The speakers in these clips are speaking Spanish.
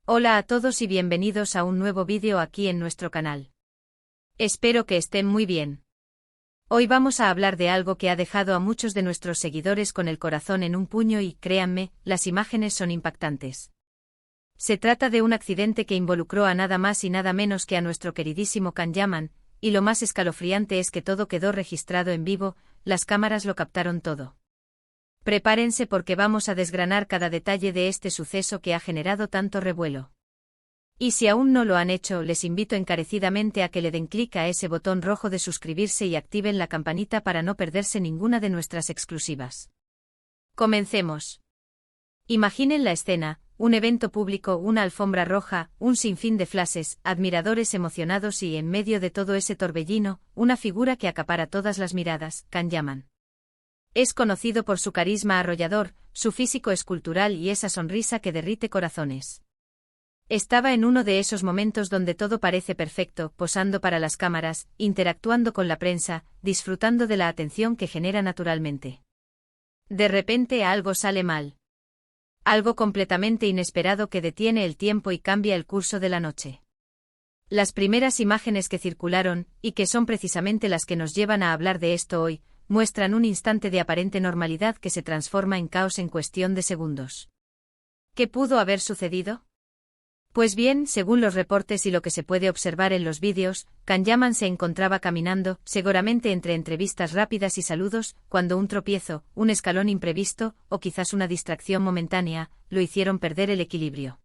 Hola a todos y bienvenidos a un nuevo vídeo aquí en nuestro canal. Espero que estén muy bien. Hoy vamos a hablar de algo que ha dejado a muchos de nuestros seguidores con el corazón en un puño y, créanme, las imágenes son impactantes. Se trata de un accidente que involucró a nada más y nada menos que a nuestro queridísimo Can Yaman, y lo más escalofriante es que todo quedó registrado en vivo, las cámaras lo captaron todo. Prepárense porque vamos a desgranar cada detalle de este suceso que ha generado tanto revuelo. Y si aún no lo han hecho, les invito encarecidamente a que le den clic a ese botón rojo de suscribirse y activen la campanita para no perderse ninguna de nuestras exclusivas. Comencemos. Imaginen la escena, un evento público, una alfombra roja, un sinfín de flashes, admiradores emocionados y, en medio de todo ese torbellino, una figura que acapara todas las miradas, Can Yaman. Es conocido por su carisma arrollador, su físico escultural y esa sonrisa que derrite corazones. Estaba en uno de esos momentos donde todo parece perfecto, posando para las cámaras, interactuando con la prensa, disfrutando de la atención que genera naturalmente. De repente algo sale mal. Algo completamente inesperado que detiene el tiempo y cambia el curso de la noche. Las primeras imágenes que circularon, y que son precisamente las que nos llevan a hablar de esto hoy, muestran un instante de aparente normalidad que se transforma en caos en cuestión de segundos. ¿Qué pudo haber sucedido? Pues bien, según los reportes y lo que se puede observar en los vídeos, Can Yaman se encontraba caminando, seguramente entre entrevistas rápidas y saludos, cuando un tropiezo, un escalón imprevisto, o quizás una distracción momentánea, lo hicieron perder el equilibrio.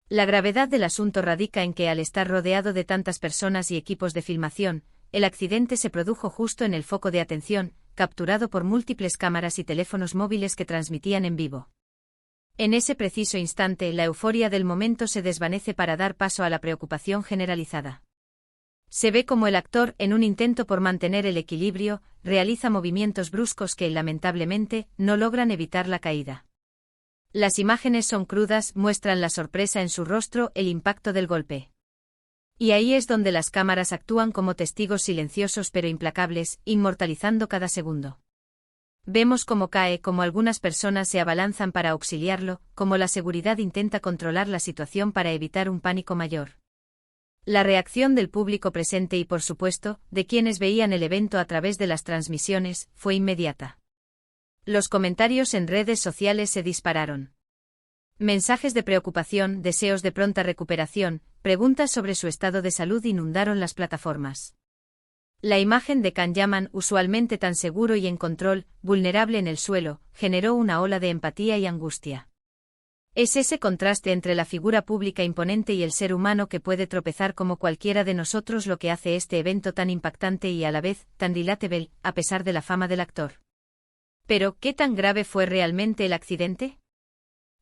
La gravedad del asunto radica en que al estar rodeado de tantas personas y equipos de filmación, el accidente se produjo justo en el foco de atención, capturado por múltiples cámaras y teléfonos móviles que transmitían en vivo. En ese preciso instante, la euforia del momento se desvanece para dar paso a la preocupación generalizada. Se ve como el actor, en un intento por mantener el equilibrio, realiza movimientos bruscos que, lamentablemente, no logran evitar la caída. Las imágenes son crudas, muestran la sorpresa en su rostro, el impacto del golpe. Y ahí es donde las cámaras actúan como testigos silenciosos pero implacables, inmortalizando cada segundo. Vemos cómo cae, cómo algunas personas se abalanzan para auxiliarlo, cómo la seguridad intenta controlar la situación para evitar un pánico mayor. La reacción del público presente y, por supuesto, de quienes veían el evento a través de las transmisiones, fue inmediata. Los comentarios en redes sociales se dispararon. Mensajes de preocupación, deseos de pronta recuperación, preguntas sobre su estado de salud inundaron las plataformas. La imagen de Can Yaman, usualmente tan seguro y en control, vulnerable en el suelo, generó una ola de empatía y angustia. Es ese contraste entre la figura pública imponente y el ser humano que puede tropezar como cualquiera de nosotros lo que hace este evento tan impactante y a la vez tan relatable, a pesar de la fama del actor. Pero, ¿qué tan grave fue realmente el accidente?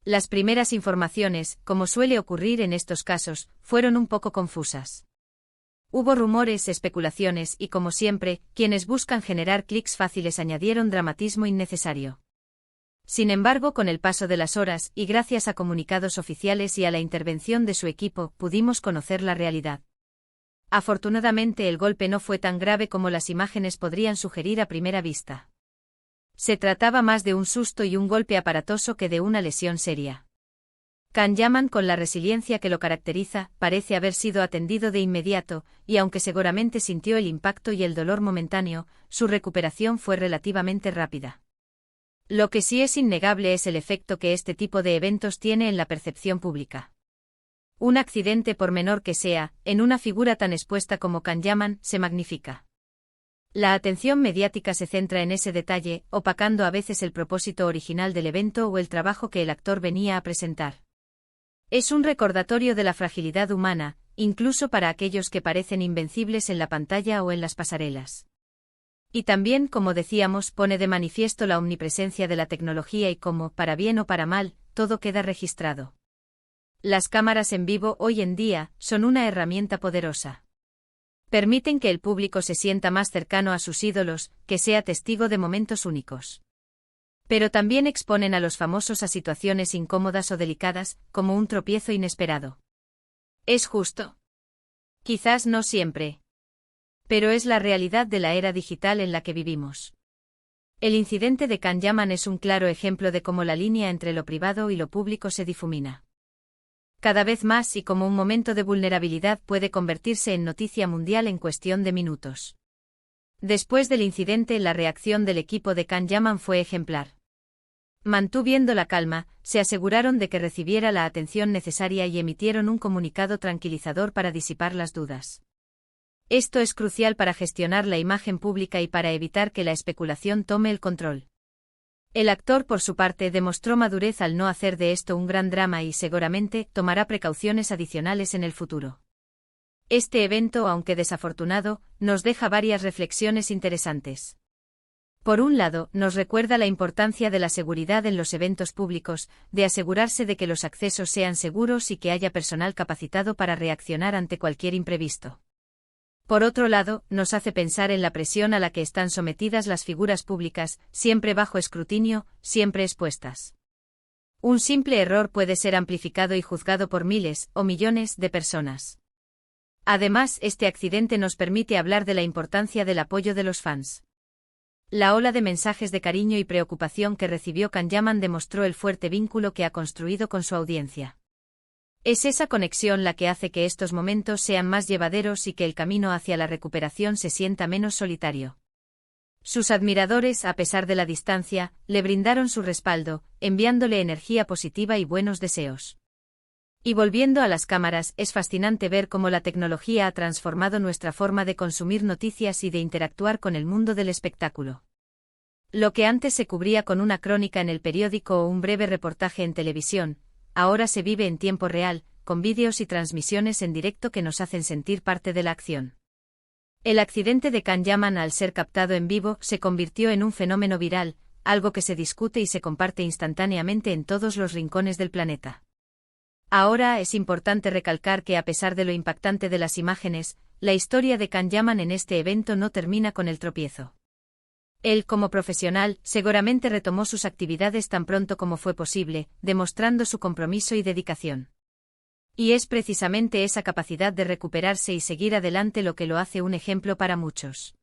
Las primeras informaciones, como suele ocurrir en estos casos, fueron un poco confusas. Hubo rumores, especulaciones y, como siempre, quienes buscan generar clics fáciles añadieron dramatismo innecesario. Sin embargo, con el paso de las horas, y gracias a comunicados oficiales y a la intervención de su equipo, pudimos conocer la realidad. Afortunadamente, el golpe no fue tan grave como las imágenes podrían sugerir a primera vista. Se trataba más de un susto y un golpe aparatoso que de una lesión seria. Can Yaman, con la resiliencia que lo caracteriza, parece haber sido atendido de inmediato, y aunque seguramente sintió el impacto y el dolor momentáneo, su recuperación fue relativamente rápida. Lo que sí es innegable es el efecto que este tipo de eventos tiene en la percepción pública. Un accidente, por menor que sea, en una figura tan expuesta como Can Yaman, se magnifica. La atención mediática se centra en ese detalle, opacando a veces el propósito original del evento o el trabajo que el actor venía a presentar. Es un recordatorio de la fragilidad humana, incluso para aquellos que parecen invencibles en la pantalla o en las pasarelas. Y también, como decíamos, pone de manifiesto la omnipresencia de la tecnología y cómo, para bien o para mal, todo queda registrado. Las cámaras en vivo hoy en día son una herramienta poderosa. Permiten que el público se sienta más cercano a sus ídolos, que sea testigo de momentos únicos. Pero también exponen a los famosos a situaciones incómodas o delicadas, como un tropiezo inesperado. ¿Es justo? Quizás no siempre. Pero es la realidad de la era digital en la que vivimos. El incidente de Can Yaman es un claro ejemplo de cómo la línea entre lo privado y lo público se difumina. Cada vez más y como un momento de vulnerabilidad puede convertirse en noticia mundial en cuestión de minutos. Después del incidente, la reacción del equipo de Can Yaman fue ejemplar. Mantuviendo la calma, se aseguraron de que recibiera la atención necesaria y emitieron un comunicado tranquilizador para disipar las dudas. Esto es crucial para gestionar la imagen pública y para evitar que la especulación tome el control. El actor, por su parte, demostró madurez al no hacer de esto un gran drama y seguramente tomará precauciones adicionales en el futuro. Este evento, aunque desafortunado, nos deja varias reflexiones interesantes. Por un lado, nos recuerda la importancia de la seguridad en los eventos públicos, de asegurarse de que los accesos sean seguros y que haya personal capacitado para reaccionar ante cualquier imprevisto. Por otro lado, nos hace pensar en la presión a la que están sometidas las figuras públicas, siempre bajo escrutinio, siempre expuestas. Un simple error puede ser amplificado y juzgado por miles o millones de personas. Además, este accidente nos permite hablar de la importancia del apoyo de los fans. La ola de mensajes de cariño y preocupación que recibió Can Yaman demostró el fuerte vínculo que ha construido con su audiencia. Es esa conexión la que hace que estos momentos sean más llevaderos y que el camino hacia la recuperación se sienta menos solitario. Sus admiradores, a pesar de la distancia, le brindaron su respaldo, enviándole energía positiva y buenos deseos. Y volviendo a las cámaras, es fascinante ver cómo la tecnología ha transformado nuestra forma de consumir noticias y de interactuar con el mundo del espectáculo. Lo que antes se cubría con una crónica en el periódico o un breve reportaje en televisión, ahora se vive en tiempo real, con vídeos y transmisiones en directo que nos hacen sentir parte de la acción. El accidente de Can Yaman, al ser captado en vivo, se convirtió en un fenómeno viral, algo que se discute y se comparte instantáneamente en todos los rincones del planeta. Ahora es importante recalcar que a pesar de lo impactante de las imágenes, la historia de Can Yaman en este evento no termina con el tropiezo. Él, como profesional, seguramente retomó sus actividades tan pronto como fue posible, demostrando su compromiso y dedicación. Y es precisamente esa capacidad de recuperarse y seguir adelante lo que lo hace un ejemplo para muchos.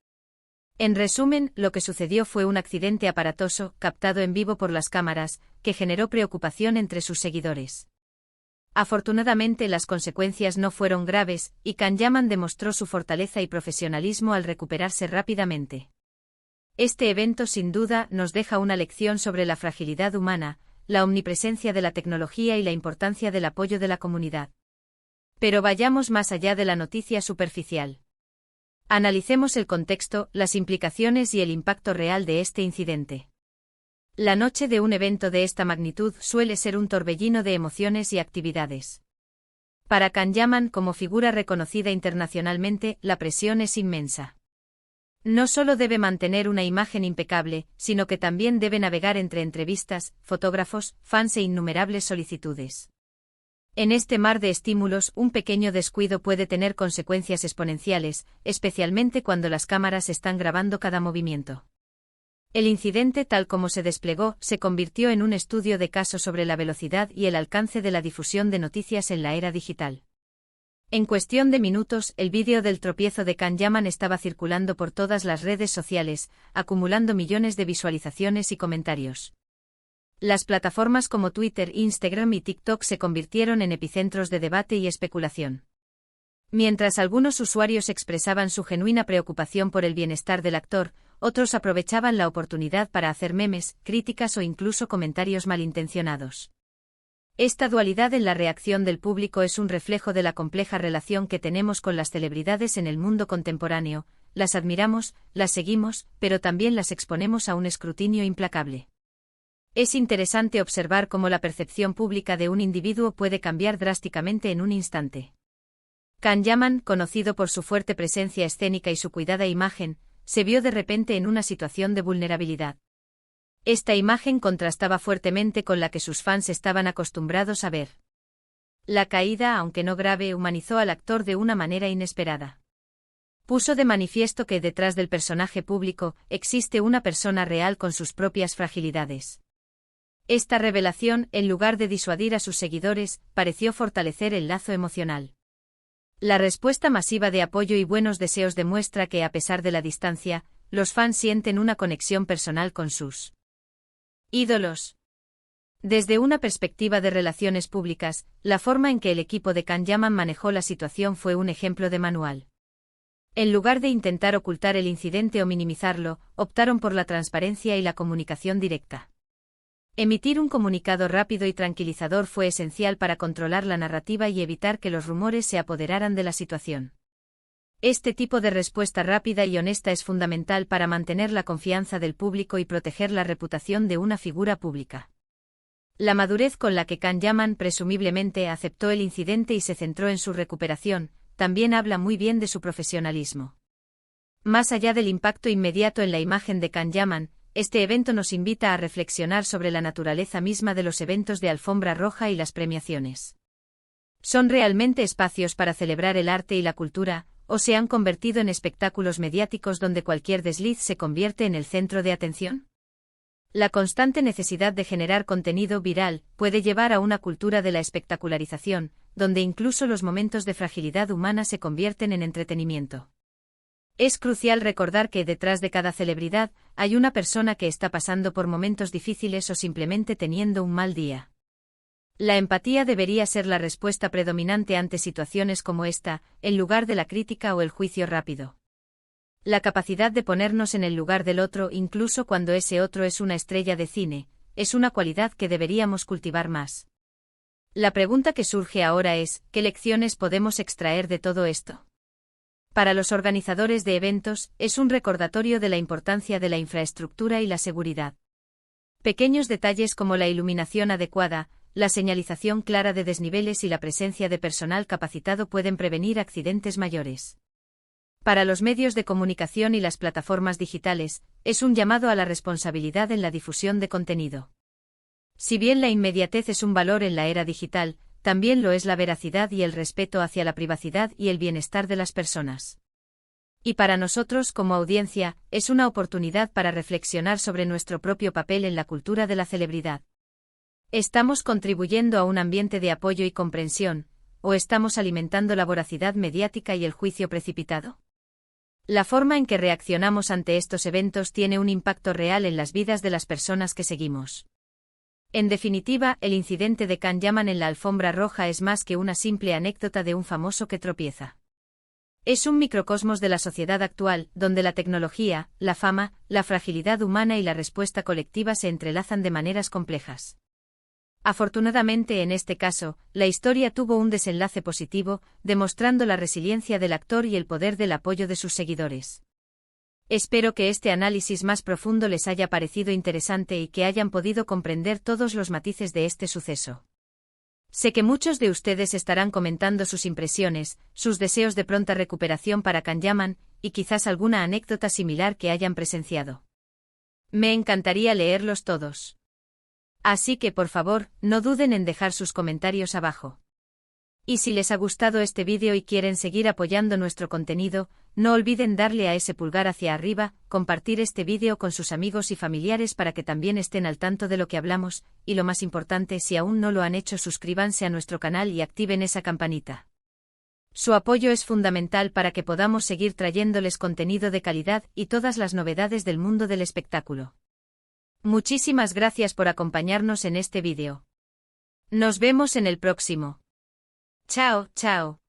En resumen, lo que sucedió fue un accidente aparatoso, captado en vivo por las cámaras, que generó preocupación entre sus seguidores. Afortunadamente, las consecuencias no fueron graves, y Can Yaman demostró su fortaleza y profesionalismo al recuperarse rápidamente. Este evento sin duda nos deja una lección sobre la fragilidad humana, la omnipresencia de la tecnología y la importancia del apoyo de la comunidad. Pero vayamos más allá de la noticia superficial. Analicemos el contexto, las implicaciones y el impacto real de este incidente. La noche de un evento de esta magnitud suele ser un torbellino de emociones y actividades. Para Can Yaman, como figura reconocida internacionalmente, la presión es inmensa. No solo debe mantener una imagen impecable, sino que también debe navegar entre entrevistas, fotógrafos, fans e innumerables solicitudes. En este mar de estímulos, un pequeño descuido puede tener consecuencias exponenciales, especialmente cuando las cámaras están grabando cada movimiento. El incidente, tal como se desplegó, se convirtió en un estudio de caso sobre la velocidad y el alcance de la difusión de noticias en la era digital. En cuestión de minutos, el vídeo del tropiezo de Can Yaman estaba circulando por todas las redes sociales, acumulando millones de visualizaciones y comentarios. Las plataformas como Twitter, Instagram y TikTok se convirtieron en epicentros de debate y especulación. Mientras algunos usuarios expresaban su genuina preocupación por el bienestar del actor, otros aprovechaban la oportunidad para hacer memes, críticas o incluso comentarios malintencionados. Esta dualidad en la reacción del público es un reflejo de la compleja relación que tenemos con las celebridades en el mundo contemporáneo. Las admiramos, las seguimos, pero también las exponemos a un escrutinio implacable. Es interesante observar cómo la percepción pública de un individuo puede cambiar drásticamente en un instante. Can Yaman, conocido por su fuerte presencia escénica y su cuidada imagen, se vio de repente en una situación de vulnerabilidad. Esta imagen contrastaba fuertemente con la que sus fans estaban acostumbrados a ver. La caída, aunque no grave, humanizó al actor de una manera inesperada. Puso de manifiesto que detrás del personaje público existe una persona real con sus propias fragilidades. Esta revelación, en lugar de disuadir a sus seguidores, pareció fortalecer el lazo emocional. La respuesta masiva de apoyo y buenos deseos demuestra que, a pesar de la distancia, los fans sienten una conexión personal con sus ídolos. Desde una perspectiva de relaciones públicas, la forma en que el equipo de Can Yaman manejó la situación fue un ejemplo de manual. En lugar de intentar ocultar el incidente o minimizarlo, optaron por la transparencia y la comunicación directa. Emitir un comunicado rápido y tranquilizador fue esencial para controlar la narrativa y evitar que los rumores se apoderaran de la situación. Este tipo de respuesta rápida y honesta es fundamental para mantener la confianza del público y proteger la reputación de una figura pública. La madurez con la que Can Yaman presumiblemente aceptó el incidente y se centró en su recuperación, también habla muy bien de su profesionalismo. Más allá del impacto inmediato en la imagen de Can Yaman, este evento nos invita a reflexionar sobre la naturaleza misma de los eventos de alfombra roja y las premiaciones. ¿Son realmente espacios para celebrar el arte y la cultura, o se han convertido en espectáculos mediáticos donde cualquier desliz se convierte en el centro de atención? La constante necesidad de generar contenido viral puede llevar a una cultura de la espectacularización, donde incluso los momentos de fragilidad humana se convierten en entretenimiento. Es crucial recordar que detrás de cada celebridad hay una persona que está pasando por momentos difíciles o simplemente teniendo un mal día. La empatía debería ser la respuesta predominante ante situaciones como esta, en lugar de la crítica o el juicio rápido. La capacidad de ponernos en el lugar del otro, incluso cuando ese otro es una estrella de cine, es una cualidad que deberíamos cultivar más. La pregunta que surge ahora es, ¿qué lecciones podemos extraer de todo esto? Para los organizadores de eventos, es un recordatorio de la importancia de la infraestructura y la seguridad. Pequeños detalles como la iluminación adecuada, la señalización clara de desniveles y la presencia de personal capacitado pueden prevenir accidentes mayores. Para los medios de comunicación y las plataformas digitales, es un llamado a la responsabilidad en la difusión de contenido. Si bien la inmediatez es un valor en la era digital, también lo es la veracidad y el respeto hacia la privacidad y el bienestar de las personas. Y para nosotros como audiencia, es una oportunidad para reflexionar sobre nuestro propio papel en la cultura de la celebridad. ¿Estamos contribuyendo a un ambiente de apoyo y comprensión, o estamos alimentando la voracidad mediática y el juicio precipitado? La forma en que reaccionamos ante estos eventos tiene un impacto real en las vidas de las personas que seguimos. En definitiva, el incidente de Can Yaman en la alfombra roja es más que una simple anécdota de un famoso que tropieza. Es un microcosmos de la sociedad actual, donde la tecnología, la fama, la fragilidad humana y la respuesta colectiva se entrelazan de maneras complejas. Afortunadamente en este caso, la historia tuvo un desenlace positivo, demostrando la resiliencia del actor y el poder del apoyo de sus seguidores. Espero que este análisis más profundo les haya parecido interesante y que hayan podido comprender todos los matices de este suceso. Sé que muchos de ustedes estarán comentando sus impresiones, sus deseos de pronta recuperación para Can Yaman, y quizás alguna anécdota similar que hayan presenciado. Me encantaría leerlos todos. Así que por favor, no duden en dejar sus comentarios abajo. Y si les ha gustado este vídeo y quieren seguir apoyando nuestro contenido, no olviden darle a ese pulgar hacia arriba, compartir este vídeo con sus amigos y familiares para que también estén al tanto de lo que hablamos, y lo más importante, si aún no lo han hecho, suscríbanse a nuestro canal y activen esa campanita. Su apoyo es fundamental para que podamos seguir trayéndoles contenido de calidad y todas las novedades del mundo del espectáculo. Muchísimas gracias por acompañarnos en este vídeo. Nos vemos en el próximo. Chao, chao.